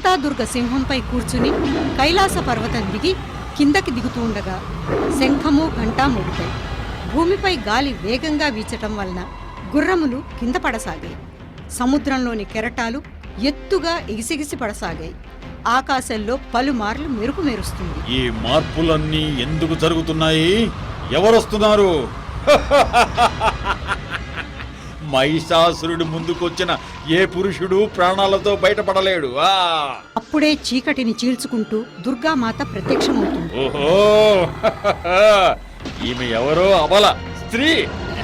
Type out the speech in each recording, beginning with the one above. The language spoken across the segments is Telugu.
మాతాదుర్గ సింహంపై కూర్చుని కైలాస పర్వతం దిగి కిందకి దిగుతూ ఉండగా శంఖము ఘంటా మోగుతాయి. భూమిపై గాలి వేగంగా వీచటం వలన గుర్రములు కింద పడసాగాయి. సముద్రంలోని కెరటాలు ఎత్తుగా ఎగిసెగిసి పడసాగాయి. ఆకాశంలో పలుమార్లు మెరుపు మెరుస్తుంది. ఈ మార్పులన్నీ ఎందుకు జరుగుతున్నాయి? ఎవరొస్తున్నారు? మహిషాసురుడు ముందుకొచ్చిన ఏ పురుషుడు ప్రాణాలతో బయటపడలేడు. అప్పుడే చీకటిని చీల్చుకుంటూ దుర్గామాత ప్రత్యక్షమవుతుంది. ఓహో, ఈమె ఎవరో అబల స్త్రీ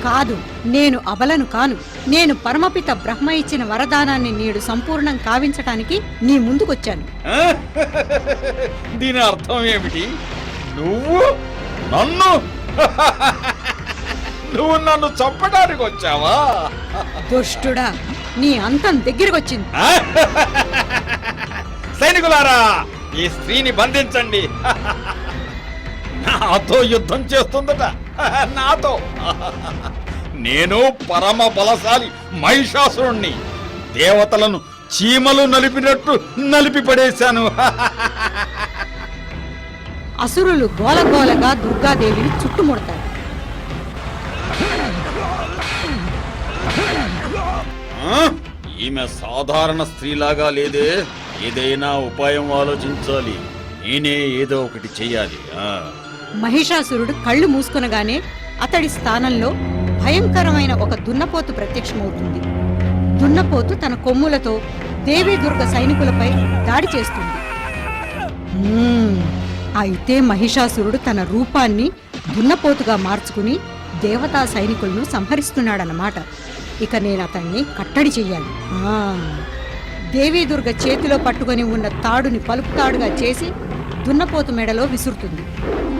కాదు, నేను అబలను కాను. నేను పరమపిత బ్రహ్మ ఇచ్చిన వరదానాన్ని నేడు సంపూర్ణం కావించటానికి నీ ముందుకొచ్చాను. దీని అర్థం ఏమిటి? నువ్వు నన్ను చంపడానికి వచ్చావా? దుష్టుడా, నీ అంతం దగ్గరకొచ్చింది. సైనికులారా, ఈ స్త్రీని బంధించండి. నాతో యుద్ధం చేస్తుందట. నాతో. నేను పరమ బలశాలి మహిషాసురుణ్ణి. దేవతలను చీమలు నలిపినట్టు నలిపి పడేశాను. అసురులు గోలగోలగా దుర్గాదేవిని చుట్టుముడతారు. ఈమె సాధారణ స్త్రీలాగా లేదే. ఏదైనా ఉపాయం ఆలోచించాలి. నేనే ఏదో ఒకటి చెయ్యాలి. మహిషాసురుడు కళ్ళు మూసుకొనగానే అతడి స్థానంలో భయంకరమైన ఒక దున్నపోతు ప్రత్యక్షమవుతుంది. దున్నపోతు తన కొమ్ములతో దేవీ దుర్గ సైనికులపై దాడి చేస్తుంది. అయితే మహిషాసురుడు తన రూపాన్ని దున్నపోతుగా మార్చుకుని దేవతా సైనికులను సంహరిస్తున్నాడన్నమాట. ఇక నేను అతన్ని కట్టడి చెయ్యాలి. దేవీ దుర్గ చేతిలో పట్టుకొని ఉన్న తాడుని పలుపు తాడుగా చేసి దున్నపోతు మెడలో విసురుతుంది.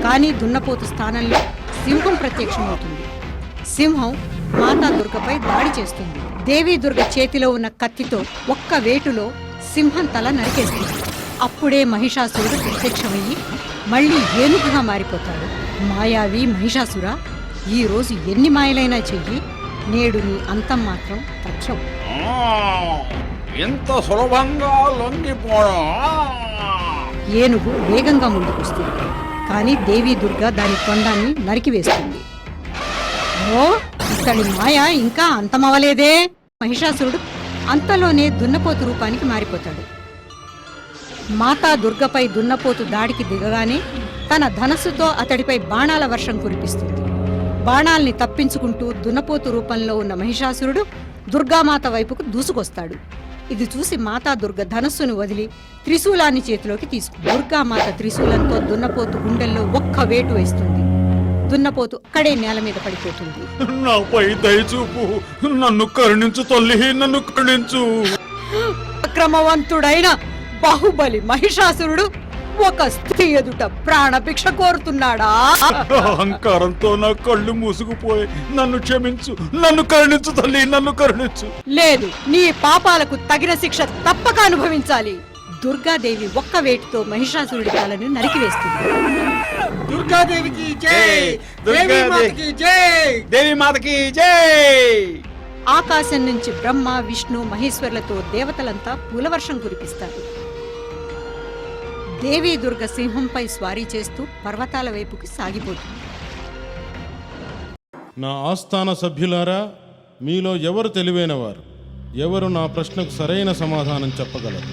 కానీ దున్నపోతు స్థానంలో సింహం ప్రత్యక్షమవుతుంది. సింహం మాతా దుర్గపై దాడి చేస్తుంది. దేవీ దుర్గ చేతిలో ఉన్న కత్తితో ఒక్క వేటులో సింహం తల నరికేస్తుంది. అప్పుడే మహిషాసురుడు ప్రత్యక్షమయ్యి మళ్ళీ ఏనుగుగా మారిపోతాడు. మాయావి మహిషాసుర, ఈ రోజు ఎన్ని మాయలైనా చెయ్యి, నేడు నీ అంతం మాత్రం తథ్యం. ఎంత సులభంగా లొంగిపోవడం. ఏనుగు వేగంగా ముందుకొస్తుంది. కానీ దేవీ దుర్గ దాని తొండాన్ని నరికివేస్తుంది. ఓ, ఇతడి మాయ ఇంకా అంతమవలేదే. మహిషాసురుడు అంతలోనే దున్నపోతు రూపానికి మారిపోతాడు. మాతా దుర్గపై దున్నపోతు దాడికి దిగగానే తన ధనస్సుతో అతడిపై బాణాల వర్షం కురిపిస్తుంది. బాణాల్ని తప్పించుకుంటూ దున్నపోతు రూపంలో ఉన్న మహిషాసురుడు దుర్గామాత వైపుకు దూసుకొస్తాడు. ఇది చూసి మాతా దుర్గ ధనస్సును వదిలి త్రిశూలాన్ని చేతిలోకి తీసుకుంది. దుర్గామాత త్రిశూలంతో దున్నపోతు గుండెల్లో ఒక్క వేటు వేస్తుంది. దున్నపోతు అక్కడే నేల మీద పడిపోతుంది. నాపై దయచూపు, నన్ను కరుణించు తల్లి, నన్ను కరుణించు. అక్రమవంతుడైన బాహుబలి మహిషాసురుడు ఒక స్త్రీ ఎదుట ప్రాణభిక్ష కోరుతున్నాడా? అహంకారంతో నా కళ్ళు మూసుకుపోయి నన్ను క్షమించు, నన్ను కరుణించు తల్లి, నన్ను కరుణించు. లేదు, నీ పాపాలకు తగిన శిక్ష తప్పక అనుభవించాలి. దుర్గాదేవి ఒక్క వేటితో మహిషాసురుడి తలను నరికివేస్తుంది. దుర్గాదేవికి జై, దుర్గాదేవికి జై, దేవి మాతకి జై. ఆకాశం నుంచి బ్రహ్మ, విష్ణు, మహేశ్వర్లతో దేవతలంతా పూలవర్షం కురిపిస్తారు. దేవీ దుర్గ సింహంపై స్వారీ చేస్తూ పర్వతాల వైపుకి సాగిపోతుంది. నా ఆస్థాన సభ్యులారా, మీలో ఎవరు తెలివైనవారు? ఎవరు నా ప్రశ్నకు సరైన సమాధానం చెప్పగలరు?